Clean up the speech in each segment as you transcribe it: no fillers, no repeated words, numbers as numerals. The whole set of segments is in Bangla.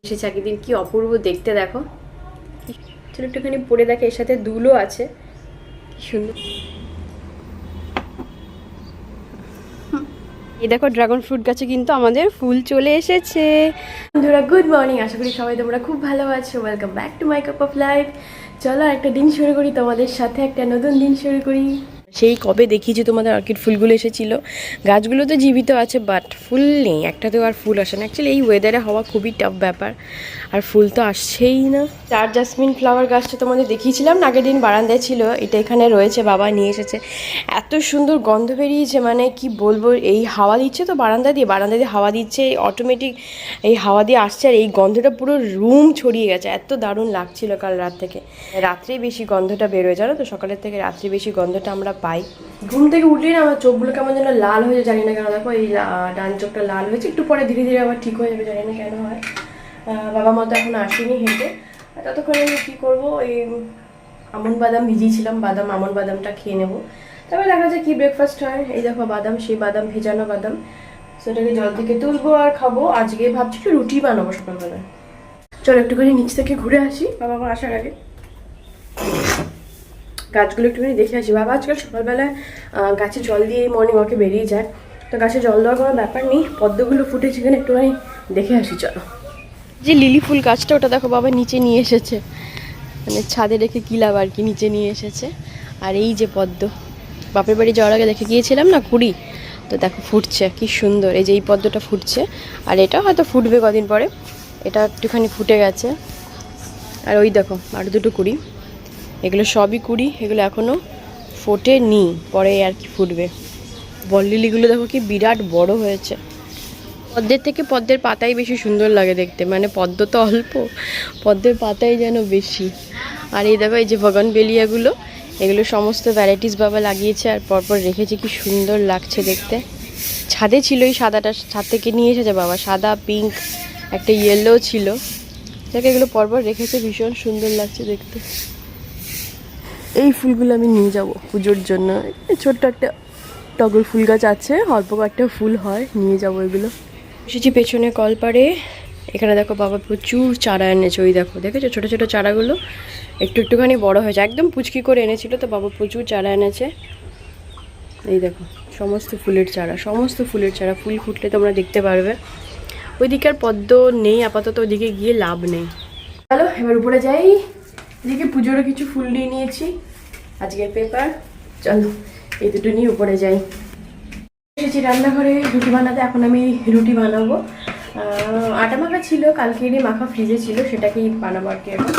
এসেছে একদিন, কি অপূর্ব দেখতে দেখো। চলো একটুখানি পরে দেখে, এর সাথে দুলও আছে, কি সুন্দর। এই দেখো ড্রাগন ফ্রুট গাছে কিন্তু আমাদের ফুল চলে এসেছে। বন্ধুরা গুড মর্নিং, আশা করি সবাই তোমরা খুব ভালো আছো। Welcome back to my cup of life. চলো একটা দিন শুরু করি, তোমাদের সাথে একটা নতুন দিন শুরু করি। সেই কবে দেখিয়েছি তোমাদের অর্কিড ফুলগুলো এসেছিল, গাছগুলো তো জীবিত আছে বাট ফুল নেই, একটাতেও আর ফুল আসে না। অ্যাকচুয়ালি এই ওয়েদারে হওয়া খুবই টাফ ব্যাপার, আর ফুল তো আসছেই না। চার জাসমিন ফ্লাওয়ার গাছটা তোমাদের দেখিয়েছিলাম না, আগের দিন বারান্দায় ছিল, এটা এখানে রয়েছে, বাবা নিয়ে এসেছে। এত সুন্দর গন্ধ বেরিয়েছে, মানে কি বলবো। এই হাওয়া দিচ্ছে তো বারান্দা দিয়ে হাওয়া দিচ্ছে, অটোমেটিক এই হাওয়া দিয়ে আসছে, আর এই গন্ধটা পুরো রুম ছড়িয়ে গেছে, এত দারুণ লাগছিল কাল রাত থেকে। রাত্রেই বেশি গন্ধটা বেরোয়, জানো তো, সকালের থেকে রাত্রে বেশি গন্ধটা আমরা পাই। ঘুম থেকে উঠলেই না আমার চোখগুলো কেমন যেন লাল হয়ে জানি না কেন। দেখো এই ডান চোখটা লাল হয়েছে, একটু পরে ধীরে ধীরে আবার ঠিক হয়ে যাবে, জানি না কেন হয়। বাবা মতো এখন আসেনি হেঁটে, ততক্ষণে আমি কী করবো, এই আমন বাদাম ভিজিয়েছিলাম, আমন বাদামটা খেয়ে নেবো, তারপরে দেখা যায় কি ব্রেকফাস্ট হয়। এই দেখো বাদাম, সেই বাদাম ভেজানো বাদাম, সেটাকে জল থেকে তুলবো আর খাবো। আজকে ভাবছি একটু রুটি বানাবো সকালবেলায়। চলো একটুখানি নিচ থেকে ঘুরে আসি বাবা মা আসার আগে, গাছগুলো একটুখানি দেখে আসি। বাবা আজকাল সকালবেলায় গাছে জল দিয়ে মর্নিং ওয়াকে বেরিয়ে যায়, তো গাছে জল দেওয়ার কোনো ব্যাপার নেই। পদ্মগুলো ফুটেছে কিনা একটুখানি দেখে আসি চলো। যে লিলি ফুল গাছটা, ওটা দেখো বাবা নিচে নিয়ে এসেছে, মানে ছাদে রেখে কিলাব আর কি, নিচে নিয়ে এসেছে। আর এই যে পদ্ম, বাপের বাড়ি যাওয়ার আগে দেখে গিয়েছিলাম না কুড়ি, তো দেখো ফুটছে কি সুন্দর। এই যে এই পদ্মটা ফুটছে, আর এটা হয়তো ফুটবে কদিন পরে, এটা একটুখানি ফুটে গেছে। আর ওই দেখো আরও দুটো কুড়ি, এগুলো সবই কুড়ি, এগুলো এখনও ফোটেনি, পরে আর কি ফুটবে। বল লিলিগুলো দেখো কি বিরাট বড় হয়েছে। পদ্মের থেকে পদ্মের পাতাই বেশি সুন্দর লাগে দেখতে, মানে পদ্ম তো অল্প, পদ্মের পাতাই যেন বেশি। আর এই দেখো এই যে বগনভেলিয়াগুলো, এগুলো সমস্ত ভ্যারাইটিস বাবা লাগিয়েছে আর পরপর রেখেছে, কি সুন্দর লাগছে দেখতে। ছাদে ছিল এই সাদাটা, ছাদ থেকে নিয়ে এসেছে বাবা, সাদা পিঙ্ক একটা ইয়েলো ছিল, যাকে এগুলো পরপর রেখেছে, ভীষণ সুন্দর লাগছে দেখতে। এই ফুলগুলো আমি নিয়ে যাব পুজোর জন্য। ছোট্ট একটা টগর ফুল গাছ আছে, অল্প কয়েকটা ফুল হয়, নিয়ে যাবো এগুলো। এসেছি পেছনে কলপাড়ে, এখানে দেখো বাবা প্রচুর চারা এনেছে, ওই দেখো দেখেছো ছোটো ছোটো চারাগুলো একটুখানি বড় হয়েছে, একদম পুচকি করে এনেছিল, তো বাবা প্রচুর চারা এনেছে। এই দেখো সমস্ত ফুলের চারা, ফুল ফুটলে তোমরা দেখতে পারবে। ওইদিকে আর পদ্ম নেই আপাতত, ওইদিকে গিয়ে লাভ নেই। চলো এবার উপরে যাই, এদিকে পুজোরও কিছু ফুল নিয়ে নিয়েছি, আজকের পেপার। চলো এই দুটো নিয়ে উপরে যাই। এসেছি রান্নাঘরে রুটি বানাতে, এখন আমি রুটি বানাবো। আটা মাখা ছিল, কালকেরই মাখা ফ্রিজে ছিল, সেটাকেই বানাবো আর কি এখন।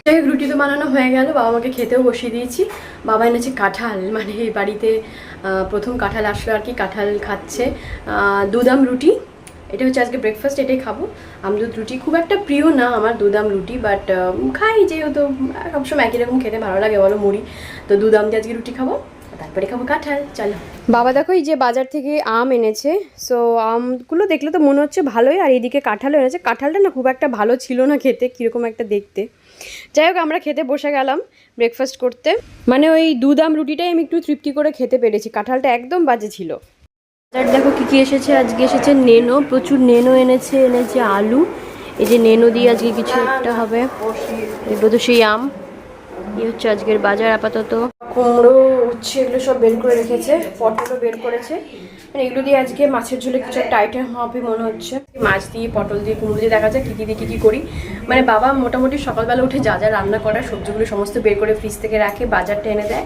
যাই হোক রুটি তো বানানো হয়ে গেল, বাবা মাকে খেতেও বসিয়ে দিয়েছি। বাবা এনেছে কাঁঠাল, মানে এই বাড়িতে প্রথম কাঁঠাল আসলো আর কি, কাঁঠাল খাচ্ছে। দুদাম রুটি, এটা হচ্ছে আজকে ব্রেকফাস্ট, এটাই খাবো। আমদুদ রুটি খুব একটা প্রিয় না আমার দুদাম রুটি, বাট খাই, যেহেতু সবসময় একই রকম খেতে ভালো লাগে বলো, মুড়ি। তো দুদাম দিয়ে আজকে রুটি খাবো, তারপরে খাবো কাঁঠাল। চলো বাবা দেখো এই যে বাজার থেকে আম এনেছে, সো আমগুলো দেখলে তো মনে হচ্ছে ভালোই, আর এইদিকে কাঁঠালও এনেছে। কাঁঠালটা না খুব একটা ভালো ছিল না খেতে, কীরকম একটা দেখতে। যাই হোক আমরা খেতে বসে গেলাম ব্রেকফাস্ট করতে, মানে ওই দুদাম রুটিটাই আমি একটু তৃপ্তি করে খেতে পেরেছি, কাঁঠালটা একদম বাজে ছিল। আর দেখো কী কী এসেছে, আজকে এসেছে নেনো, প্রচুর নেনো এনেছে আলু, এই যে নেনো দিয়ে আজকে কিছু একটা হবে, এগুলো তো সেই আম। এই হচ্ছে আজকের বাজার আপাতত। কুমড়ো উচ্ছে এগুলো সব বের করে রেখেছে, পটলও বের করেছে, মানে এগুলো দিয়ে আজকে মাছের ঝোলে কিছু একটা আইটেম হবে মনে হচ্ছে। মাছ দিয়ে পটল দিয়ে কুমড়ো দিয়ে দেখা যায় কী কী দিয়ে কী কী করি। মানে বাবা মোটামুটি সকালবেলা উঠে যা যা রান্না করার সবজিগুলো সমস্ত বের করে ফ্রিজ থেকে রাখে, বাজারটা এনে দেয়,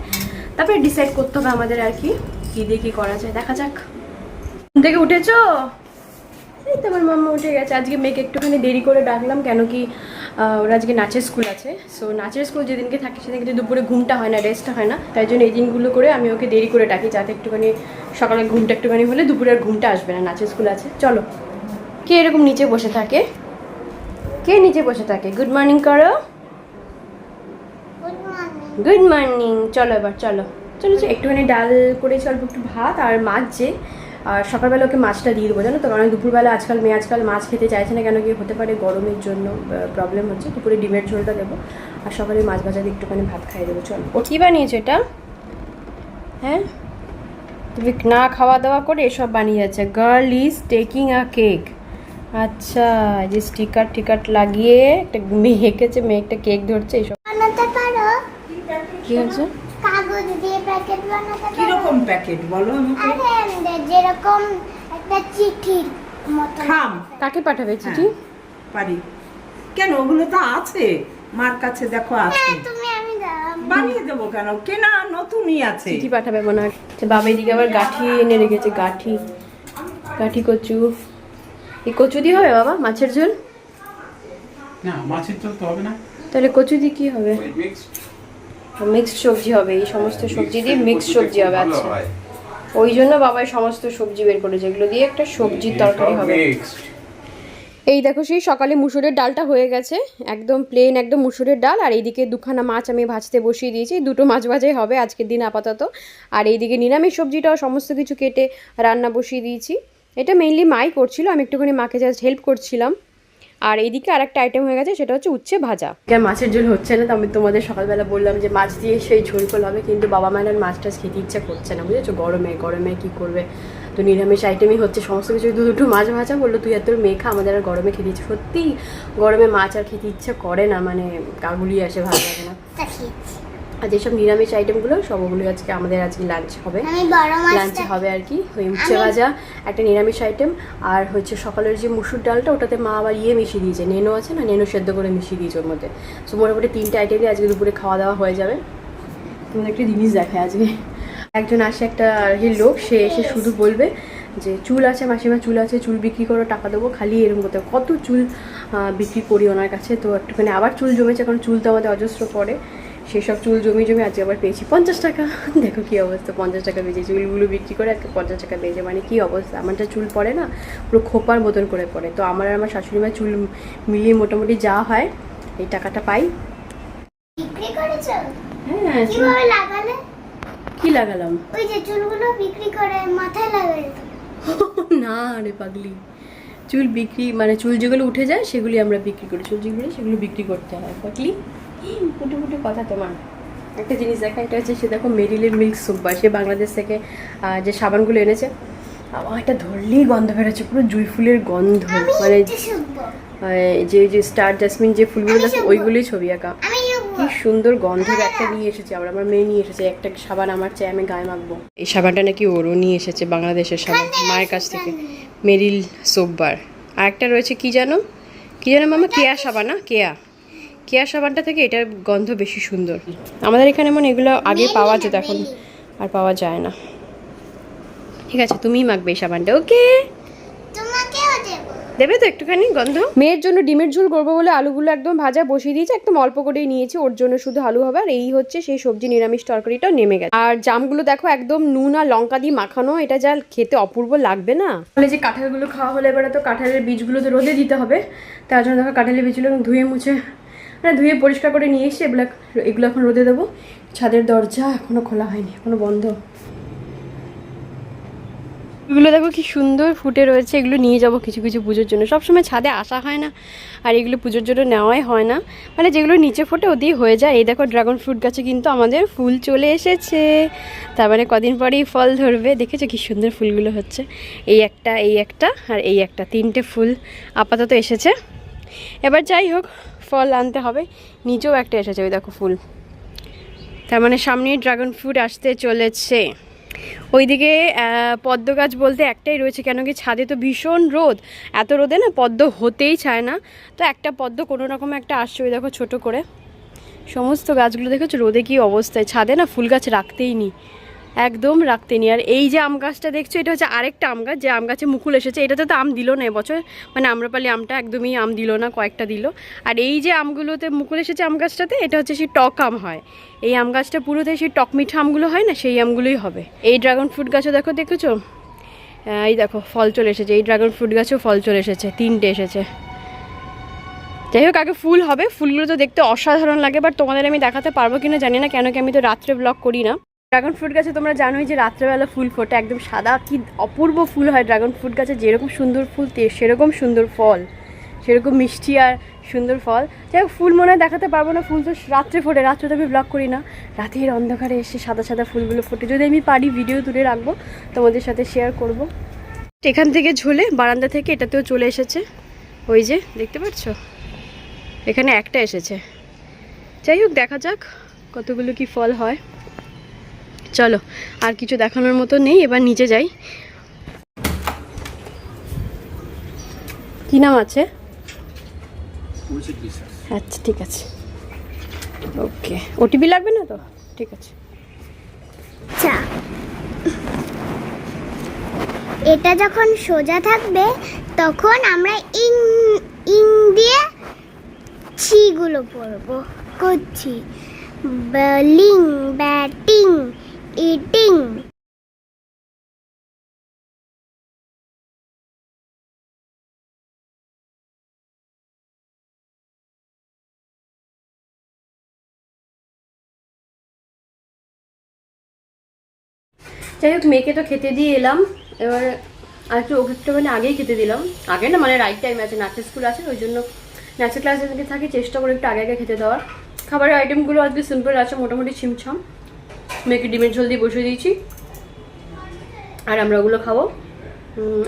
তারপরে ডিসাইড করতে হবে আমাদের আর কি কী দিয়ে কী করা যায়, দেখা যাক। ঘুম থেকে উঠেছো? এই তো আমার মাম্মা উঠে গেছে। আজকে মেয়েকে একটুখানি দেরি করে ডাকলাম, কেন কি ওরা আজকে নাচের স্কুল আছে, সো নাচের স্কুল যেদিনকে থাকে সেদিনকে কিন্তু দুপুরে ঘুমটা হয় না, রেস্টটা হয় না, তাই জন্য এই দিনগুলো করে আমি ওকে দেরি করে ডাকি, যাতে একটুখানি সকালে ঘুমটা একটুখানি হলে দুপুরে আর ঘুমটা আসবে না, নাচের স্কুল আছে। চলো কে এরকম নিচে বসে থাকে, গুড মর্নিং করো, গুড মর্নিং। চলো এবার চলো চলো একটুখানি ডাল করেছি, অল্প একটু ভাত আর মাছ, যে আর সকালবেলা ওকে মাছটা দিয়ে দেবো, জানো তো, কারণ দুপুরবেলা মেয়ে আজকাল মাছ খেতে চাইছে না, কেন কি হতে পারে গরমের জন্য প্রবলেম হচ্ছে। দুপুরে ডিমের ঝোলটা দেবো, আর সকালে মাছ ভাজা দিয়ে একটুখানি ভাত খাইয়ে দেবো। চলো ও কী বানিয়েছো এটা? হ্যাঁ তুমি না খাওয়া দাওয়া করে এসব বানিয়ে যাচ্ছে। Girl is taking a cake. আচ্ছা, যে স্টিকার টিকার লাগিয়ে একটা মেয়ে এঁকেছে, মেয়ে একটা কেক ধরছে। এইসব বানাতে পারো? কি হচ্ছে? কাগজ দিয়ে প্যাকেট বানাতে পারো? কি রকম প্যাকেট বলো আমাকে? আরে যেরকম একটা চিঠির মতো। থাম। কাকে পাঠাবে চিঠি? পারি। কেন, ওগুলো তো আছে মার কাছে, দেখো আছে। তুমি আমি বানিয়ে দেবো কেন, কেনা নতুনই আছে। চিঠি পাঠাবে মনে হয়। বাবা এদিকে আবার গাঠি এনে রেখেছে, গাঠি, গাঠি কচু। এই কচু দিয়ে হবে বাবা মাছের ঝোল? না, মাছের ঝোল তো হবে না। তাহলে কচু দিয়ে কি হবে? ওই মিক্সড মিক্সড সবজি হবে, এই সমস্ত সবজি দিয়ে মিক্সড সবজি হবে। আচ্ছা, ওই জন্য বাবা সমস্ত সবজি বের করেছে, এগুলো দিয়ে একটা সবজির তরকারি হবে। এই দেখো সেই সকালে মুসুরের ডালটা হয়ে গেছে, একদম প্লেন একদম মুসুরের ডাল। আর এইদিকে দুখানা মাছ আমি ভাজতে বসিয়ে দিয়েছি, দুটো মাছ ভাজাই হবে আজকের দিন আপাতত। আর এইদিকে নিরামিষ সবজিটাও সমস্ত কিছু কেটে রান্না বসিয়ে দিয়েছি। এটা মেইনলি মাই করছিল, আমি একটুখানি মাকে জাস্ট হেল্প করছিলাম। আর এইদিকে আর একটা আইটেম হয়ে গেছে, সেটা হচ্ছে উচ্ছে ভাজা। মাছের ঝোল হচ্ছে না, তো আমি তোমাদের সকালবেলা বললাম যে মাছ দিয়ে সেই ঝোল ফোল হবে, কিন্তু বাবা মায়ের আর মাছ টাছ খেতে ইচ্ছা করছে না, বুঝেছো? গরমে গরমে কী করবে, তো নিরামিষ আইটেমই হচ্ছে সমস্ত কিছু। দুটো মাছ ভাজা বললো, তুই আর তোর মেয়ে খা, আমাদের আর গরমে খেতে ইচ্ছে, সত্যি গরমে মাছ আর খেতে ইচ্ছা করে না, মানে কাগুলি আসে, ভালো লাগে না। আর যেসব নিরামিষ আইটেমগুলো সবগুলো আজকে আমাদের আজকে লাঞ্চ হবে, লাঞ্চে হবে আর কি। ওই উচ্ছে ভাজা একটা নিরামিষ আইটেম, আর হচ্ছে সকালের যে মুসুর ডালটা, ওটাতে মা আবার মিশিয়ে দিয়েছে, নেনো আছে না, নেনো সেদ্ধ করে মিশিয়ে দিয়েছে ওর মধ্যে। সো মোটামুটি 3টে আইটেমই আজকে দুপুরে খাওয়া দাওয়া হয়ে যাবে। তোমাদের একটা জিনিস দেখায়, আজকে একজন আসে, একটা আর কি লোক, সে এসে শুধু বলবে যে চুল আছে মাসিমা, চুল আছে, চুল বিক্রি করো, টাকা দেবো, খালি এরকম করতে। কত চুল বিক্রি করি ওনার কাছে, তো একটুখানি আবার চুল জমেছে, কারণ চুল তো আমাদের অজস্র পড়ে, সেসব চুল জমি জমি আজকে আবার পেয়েছি 50 টাকা। দেখো কী অবস্থা, 50 টাকা পেয়েছি, চুলগুলো বিক্রি করে আজকে 50 টাকা পেয়েছে, মানে কী অবস্থা। আমার যা চুল পড়ে না, পুরো খোপার মতন করে পড়ে, তো আমার আর আমার শাশুড়ি মায়ের চুল মিলিয়ে মোটামুটি যা হয় এই টাকাটা পাই। বিক্রি করেছো? হ্যাঁ। কিভাবে লাগালে? কি লাগালাম? ওই যে চুলগুলো বিক্রি করে মাথায় লাগালে তো? না রে পাগলি, চুল বিক্রি মানে চুল যেগুলো উঠে যায় সেগুলি আমরা বিক্রি করি, চুল যেগুলো সেগুলো বিক্রি করতে হয় পাগলি। ফুটে ফুটে কথা তোমার। একটা জিনিস দেখা, এটা হচ্ছে সে দেখো মেরিলের মিল্ক সুপার, সে বাংলাদেশ থেকে যে সাবানগুলো এনেছে, আমার এটা ধরলেই গন্ধ বেরোচ্ছে, পুরো জুঁই ফুলের গন্ধ, মানে যে যে স্টার জাসমিন যে ফুলগুলো দেখো ওইগুলোই ছবি আঁকা। কি সুন্দর গন্ধের একটা নিয়ে এসেছে, আবার আমার মেয়ে নিয়ে এসেছে একটা সাবান, আমার চাই আমি গায়ে মাখবো। এই সাবানটা নাকি ওরও নিয়ে এসেছে বাংলাদেশের সাবান, মায়ের কাছ থেকে, মেরিল সোপবার। আর একটা রয়েছে কি জানো মামা, কেয়া সাবান, না কেয়া সাবানটা থেকে এটার গন্ধ বেশি সুন্দর। আমাদের এখানে মনে এগুলো আগে পাওয়া যেত, এখন আর পাওয়া যায় না। ঠিক আছে, তুমিই মাখবে এই সাবানটা, ওকে? দেবে তো একটুখানি গন্ধ। মেয়ের জন্য ডিমের ঝোল করবো বলে আলুগুলো একদম ভাজা বসিয়ে দিয়েছি, একদম অল্প করেই নিয়েছি, ওর জন্য শুধু আলু হবে। আর এই হচ্ছে সেই সবজি নিরামিষ তরকারিটাও নেমে গেছে। আর জামগুলো দেখো একদম নুন আর লঙ্কা দিয়ে মাখানো, এটা যা খেতে অপূর্ব লাগবে না। তাহলে যে কাঁঠালগুলো খাওয়া হলে এবারে তো কাঁঠালের বীজগুলো তো রোদে দিতে হবে, তার জন্য দেখো কাঁঠালের বীজগুলো ধুয়ে মুছে ধুয়ে পরিষ্কার করে নিয়ে এসে এগুলো এখন রোদে দেবো। ছাদের দরজা এখনো খোলা হয়নি, এখনো বন্ধ। এগুলো দেখো কি সুন্দর ফুটে রয়েছে, এগুলো নিয়ে যাব কিছু কিছু পুজোর জন্য। সবসময় ছাদে আসা হয় না, আর এগুলো পুজোর জন্য নেওয়াই হয় না, মানে যেগুলো নিচে ফোটে ওদিকে হয়ে যায়। এই দেখো ড্রাগন ফ্রুট গাছে কিন্তু আমাদের ফুল চলে এসেছে, তার মানে কদিন পরেই ফল ধরবে। দেখেছো কি সুন্দর ফুলগুলো হচ্ছে, এই একটা আর এই একটা, 3টে ফুল আপাতত এসেছে। এবার যাই হোক ফল আনতে হবে। নিচেও একটা এসেছে, ওই দেখো ফুল, তার মানে সামনেই ড্রাগন ফ্রুট আসতে চলেছে। ওইদিকে পদ্ম গাছ বলতে একটাই রয়েছে, কেন কি ছাদে তো ভীষণ রোদ, এত রোদে না পদ্ম হতেই চায় না, তো একটা পদ্ম কোনো রকম একটা আসছে, ওই দেখো ছোটো করে। সমস্ত গাছগুলো দেখেছো রোদে কি অবস্থায়, ছাদে না ফুল গাছ রাখতেই নি, একদম রাখতেই নি। আর এই যে আম গাছটা দেখছো, এটা হচ্ছে আরেকটা আম গাছ, যে আম গাছে মুকুল এসেছে, এটাতে তো আম দিল না এবছর, মানে আম্রপালি আমটা একদমই আম দিল না, কয়েকটা দিল। আর এই যে আমগুলোতে মুকুল এসেছে আম গাছটাতে, এটা হচ্ছে সেই টক আম হয়, এই আম গাছটা পুরোতে সেই টক মিঠা আমগুলো হয় না, সেই আমগুলোই হবে। এই ড্রাগন ফ্রুট গাছও দেখেছো, এই দেখো ফল চলে এসেছে, এই ড্রাগন ফ্রুট গাছেও ফল চলে এসেছে, 3টে এসেছে। যাই হোক আগে ফুল হবে, ফুলগুলো তো দেখতে অসাধারণ লাগে, বাট তোমাদের আমি দেখাতে পারবো কিনা জানি না, কেন কি আমি তো রাত্রে ব্লগ করি না। ড্রাগন ফ্রুট গাছে তোমরা জানোই যে রাত্রেবেলা ফুল ফোটে, একদম সাদা, কি অপূর্ব ফুল হয় ড্রাগন ফ্রুট গাছে, যেরকম সুন্দর ফুল সেরকম সুন্দর ফল, সেরকম মিষ্টি আর সুন্দর ফল। যাই হোক, ফুল মনে হয় দেখাতে পারবো না, ফুল তো রাত্রে ফোটে, রাত্রে তো আমি ব্লগ করি না, রাতের অন্ধকারে এসে সাদা সাদা ফুলগুলো ফোটে। যদি আমি পারি ভিডিও তুলে রাখবো, তোমাদের সাথে শেয়ার করব। এখান থেকে ঝুলে বারান্দা থেকে এটাতেও চলে এসেছে, ওই যে দেখতে পাচ্ছ, এখানে একটা এসেছে। যাই হোক, দেখা যাক কতগুলো কি ফল হয়। চলো, আর কিছু দেখানোর মতো নেই, এবার নিচে যাই। কি নাম আছে? আচ্ছা ঠিক আছে, ওকে। ওটিপি লাগবে না তো? ঠিক আছে। আচ্ছা, এটা যখন সোজা থাকবে তখন আমরা ইং ইং দিয়ে ছিগুলো পড়বো। করছি বলিং, ব্যাটিং, ইটিং। যাই হোক, মেয়েকে তো খেতে দিয়ে এলাম, এবার আর একটু ওকে একটুখানি আগেই খেতে দিলাম। আগে না, মানে রাইট টাইম আছে, নাচের স্কুল আছে, ওই জন্য নাচের ক্লাসে যদি থাকি চেষ্টা করে একটু আগে আগে খেতে দেওয়ার। খাবারের আইটেমগুলো আজকে সিম্পল আছে, মোটামুটি ছিমছাম। মেয়েকে ডিমের ঝোল দিয়ে বসিয়ে দিয়েছি, আর আমরা ওগুলো খাবো।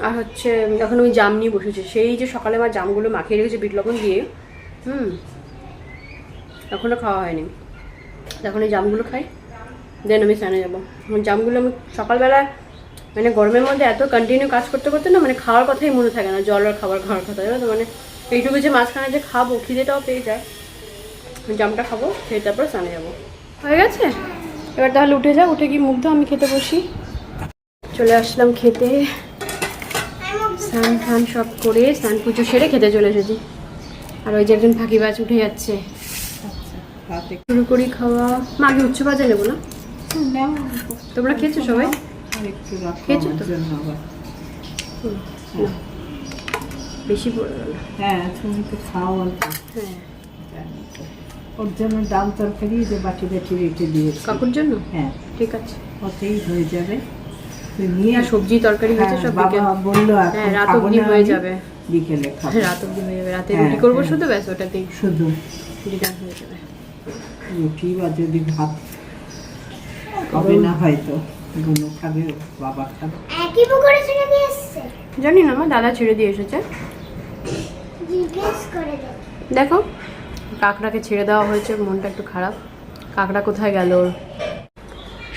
আর হচ্ছে এখন আমি জাম নিয়ে বসেছি, সেই যে সকালে আমার জামগুলো মাখিয়ে রেখেছি বিট লবণ দিয়ে, এখনও খাওয়া হয়নি। এখন এই জামগুলো খাই, দেন আমি স্নানে যাবো। জামগুলো আমি সকালবেলা, মানে গরমের মধ্যে এত কন্টিনিউ কাজ করতে করতে না, মানে খাওয়ার কথাই মনে থাকে না, জল আর খাবার খাওয়ার কথা, জানো তো। মানে এইটুকু যে মাঝখানে যে খাবো, খিদেটাও পেয়ে যায়, জামটা খাবো, খেয়ে তারপর স্নানে যাবো। হয়ে গেছে, এবার তাহলে উঠে যাও, উঠে গিয়ে মুখ দাও, আমি খেতে বসি। চলে আসলাম খেতে, স্নান ফান সব করে, স্নান পুজো সেরে খেতে চলে এসেছি। আর ওই যে একজন ফাঁকিবাজ উঠে যাচ্ছে, শুরু করি খাওয়া। মাকে উচ্চ বাজে নেবো না? তোমরা খেয়েছো সবাই? খেয়েছো তো? বেশি পড়ে গেল। হ্যাঁ, তুমি তো খাও অল্প। হ্যাঁ, ওর জন্য ডাল তরকারি যে বাটি বাটি রেখে দিয়েছি। কাকুর জন্য? হ্যাঁ, ঠিক আছে, ওতেই হয়ে যাবে। তুই নিয়ে আর সবজি তরকারি হয়েছে সব, বাবা বললো হ্যাঁ রাত অবধি হয়ে যাবে। বিকেলে খাবো। রাত অবধি হয়ে যাবে, রাতে রুটি করবো শুধু, ব্যাস ওটাতেই শুধু ডিনার হয়ে যাবে। রুটি বা যদি ভাত হবে না হয়তো, গুলো খাবে, বাবা খাবে। একই পুকুরে ছেড়ে দিয়ে এসছে, জানি না, আমার দাদা ছেড়ে দিয়ে এসেছে। জিজ্ঞেস করে দেখো, কাকড়াকে ছেড়ে দেওয়া হয়েছে, মনটা একটু খারাপ। কাকড়া কোথায় গেল?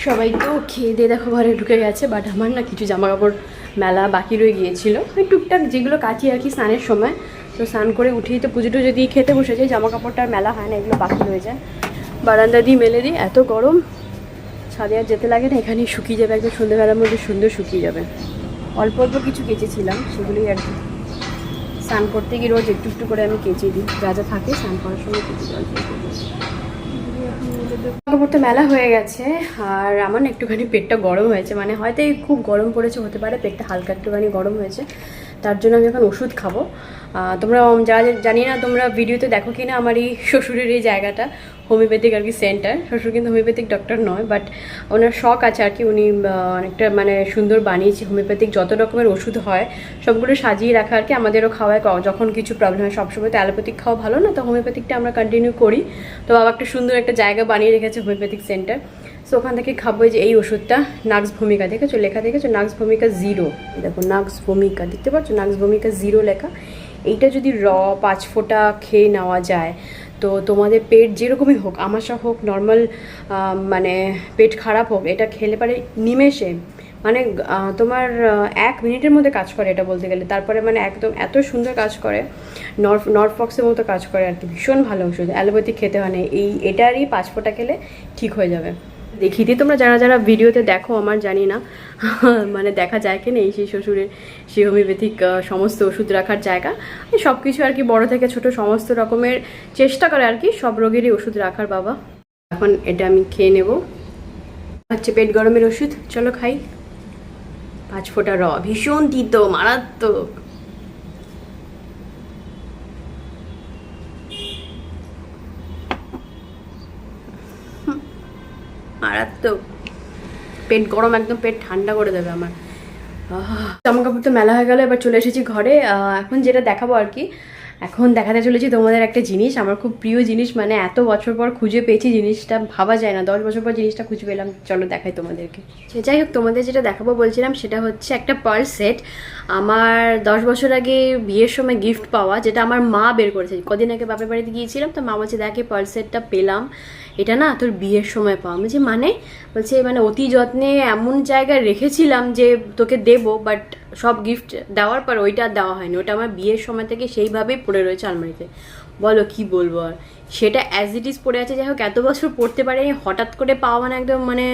সবাই তো খেয়ে দিয়ে দেখো ঘরে ঢুকে গেছে, বাট আমার না কিছু জামা কাপড় মেলা বাকি রয়ে গিয়েছিল, ওই টুকটাক যেগুলো কাচি আর কি স্নানের সময়। তো স্নান করে উঠেই তো পুজো টুজো দিয়ে খেতে বসে যাই, জামা কাপড়টা আর মেলা হয় না, এগুলো বাকি রয়ে যায়। বারান্দা দিয়ে মেলে দিই, এত গরম, ছাদে আর যেতে লাগে না, এখানেই শুকিয়ে যাবে, একদম সন্ধ্যেবেলার মধ্যে সুন্দর শুকিয়ে যাবে। অল্প অল্প কিছু কেচেছিলাম, সেগুলোই আর কি। স্নান করতে গিয়ে রোজ একটু একটু করে আমি কেচে দিই, যা যা থাকে স্নান করার সময় কেচে জল দিয়ে কাপড়টা মেলা হয়ে গেছে। আর আমার না একটুখানি পেটটা গরম হয়েছে, মানে হয়তো এই খুব গরম পড়েছে, হতে পারে পেটটা হালকা একটুখানি গরম হয়েছে, তার জন্য আমি এখন ওষুধ খাবো। তোমরা যারা জানি না তোমরা ভিডিওতে দেখো কি না, আমার এই শ্বশুরের এই জায়গাটা হোমিওপ্যাথিক আর কি সেন্টার। শ্বশুর কিন্তু হোমিওপ্যাথিক ডক্টর নয়, বাট ওনার শখ আছে আর কি, উনি অনেকটা মানে সুন্দর বানিয়েছে হোমিওপ্যাথিক, যত রকমের ওষুধ হয় সবগুলো সাজিয়ে রাখা আর কি। আমাদেরও খাওয়ায় যখন কিছু প্রবলেম হয়, সবসময় তো অ্যালোপ্যাথিক খাওয়া ভালো না, তো হোমিওপ্যাথিকটা আমরা কন্টিনিউ করি। তো বাবা একটা সুন্দর একটা জায়গা বানিয়ে রেখেছে হোমিওপ্যাথিক সেন্টার, সো ওখান থেকে খাবো। যে এই ওষুধটা নাক্স ভূমিকা, দেখেছো লেখা, দেখেছো নাক্স ভূমিকা 0, দেখো নাক্স ভূমিকা দেখতে পাচ্ছ, নাক্স ভূমিকা 0 লেখা। এইটা যদি 5 ফোঁটা খেয়ে নেওয়া যায়, তো তোমাদের পেট যেরকমই হোক, আমাশা হোক, নর্মাল মানে পেট খারাপ হোক, এটা খেলে পারে নিমেষে, মানে তোমার 1 মিনিটের মধ্যে কাজ করে এটা বলতে গেলে। তারপরে মানে একদম এত সুন্দর কাজ করে, নরফক্সের মতো কাজ করে আর কি, ভীষণ ভালো ওষুধ। অ্যালোপ্যাথিক খেতে হয় না, এটারই 5 ফোঁটা খেলে ঠিক হয়ে যাবে। দেখিয়ে দিই, তোমরা যারা যারা ভিডিওতে দেখো, আমার জানি না মানে দেখা যায় কি না, এই সেই শ্বশুরের সেই হোমিওপ্যাথিক সমস্ত ওষুধ রাখার জায়গা, সব কিছু আর কি, বড় থেকে ছোট সমস্ত রকমের চেষ্টা করে আর কি, সব রোগেরই ওষুধ রাখার বাবা। এখন এটা আমি খেয়ে নেব, হচ্ছে পেট গরমের ওষুধ, চলো খাই। 5 ফোঁটা ভীষণ তিতো, মারাত্মক। মারাত্মক, পেট গরম, একদম পেট ঠান্ডা করে দেবে আমার। জামা কাপড় তো মেলা হয়ে গেল, এবার চলে এসেছি ঘরে। এখন যেটা দেখাবো আর কি, এখন দেখাতে চলেছি তোমাদের একটা জিনিস, আমার খুব প্রিয় জিনিস, মানে এত বছর পর খুঁজে পেয়েছি জিনিসটা, ভাবা যায় না 10 বছর পর জিনিসটা খুঁজে পেলাম। চলো দেখাই তোমাদেরকে। যাই হোক, তোমাদের যেটা দেখাবো বলছিলাম সেটা হচ্ছে একটা পার্ল সেট। আমার 10 বছর আগে বিয়ের সময় গিফট পাওয়া, যেটা আমার মা বের করেছে। কদিন আগে বাপের বাড়িতে গিয়েছিলাম, তো মা বলছে দেখ এই পার্ল সেটটা পেলাম, এটা না তোর বিয়ের সময় পাওয়া। আমি যে মানে বলছে মানে অতি যত্নে এমন জায়গায় রেখেছিলাম যে তোকে দেবো, বাট সব গিফট দেওয়ার পর ওইটা আর দেওয়া হয়নি। ওটা আমার বিয়ের সময় থেকে সেইভাবেই পড়ে রয়েছে আলমারিতে। বলো কি বলবো আর, সেটা অ্যাজ ইট ইজ পড়ে আছে। যাই হোক, এত বছর পড়তে পারিনি, হঠাৎ করে পাওয়া মানে একদম মানে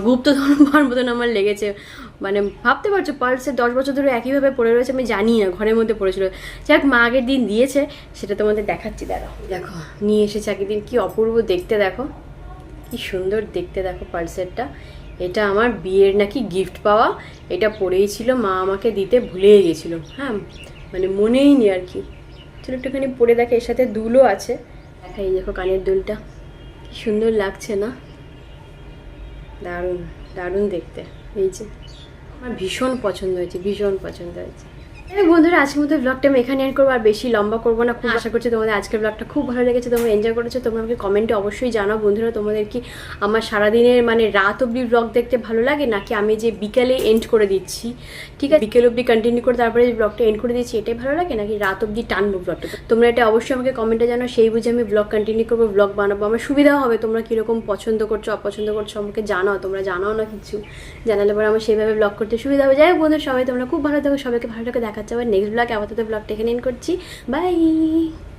গুপ্তধন পাওয়ার মতন আমার লেগেছে। মানে ভাবতে পারছো পার্লসে 10 বছর ধরে একইভাবে পড়ে রয়েছে, আমি জানি না ঘরের মধ্যে পড়েছিল। যাই হোক, মা আগের দিন দিয়েছে, সেটা তোমাদের দেখাচ্ছি। দাঁড়াও, দেখো নিয়ে এসেছে আগের দিন, কি অপূর্ব দেখতে, দেখো কি সুন্দর দেখতে, দেখো পার্লসেটটা। এটা আমার বিয়ের নাকি গিফট পাওয়া, এটা পড়েই ছিল, মা আমাকে দিতে ভুলেই গেছিলো। হ্যাঁ, মানে মনেই নেই আর কি। চলো একটুখানি পরে দেখে, এর সাথে দুলও আছে। দেখা, এই দেখো কানের দুলটা কি সুন্দর লাগছে না, দারুণ দারুণ দেখতে। এই যে আমার ভীষণ পছন্দ হয়েছে, ভীষণ পছন্দ হয়েছে। বন্ধুরা, আজকের মধ্যে ব্লগটা আমি এখানে এন্ড করবো, আর বেশি লম্বা করবো না। খুব আশা করছি তোমাদের আজকের ব্লগটা খুব ভালো লেগেছে, তোমরা এনজয় করেছো। তোমরা আমাকে কমেন্টে অবশ্যই জানাও বন্ধুরা, তোমাদের কি আমার সারাদিনের মানে রাত অবধি ব্লগ দেখতে ভালো লাগে, নাকি আমি যে বিকেলে এন্ড করে দিচ্ছি, ঠিক আছে, বিকেল অবধি কন্টিনিউ করে তারপরে যে ব্লগটা এন্ড করে দিচ্ছি, এটাই ভালো লাগে, নাকি রাত অবধি টানবো ব্লগটা। তোমরা এটা অবশ্যই আমাকে কমেন্টে জানাও, সেই বুঝে আমি ব্লগ কন্টিনিউ করবো, ব্লগ বানাবো। আমার সুবিধাও হবে, তোমরা কীরকম পছন্দ করছো অপছন্দ করছো আমাকে জানাও। তোমরা জানাও না কিছু, জানালে পরে আমার সেইভাবে ব্লগ করতে সুবিধা হবে। যাই হোক বন্ধুরা, সবাই তোমরা খুব ভালো থাকো, সবাইকে ভালো থাকো, দেখাচ্ছে আবার নেক্সট ব্লগ। আপাতত ব্লগটা এখানে এন্ড করছি, বাই।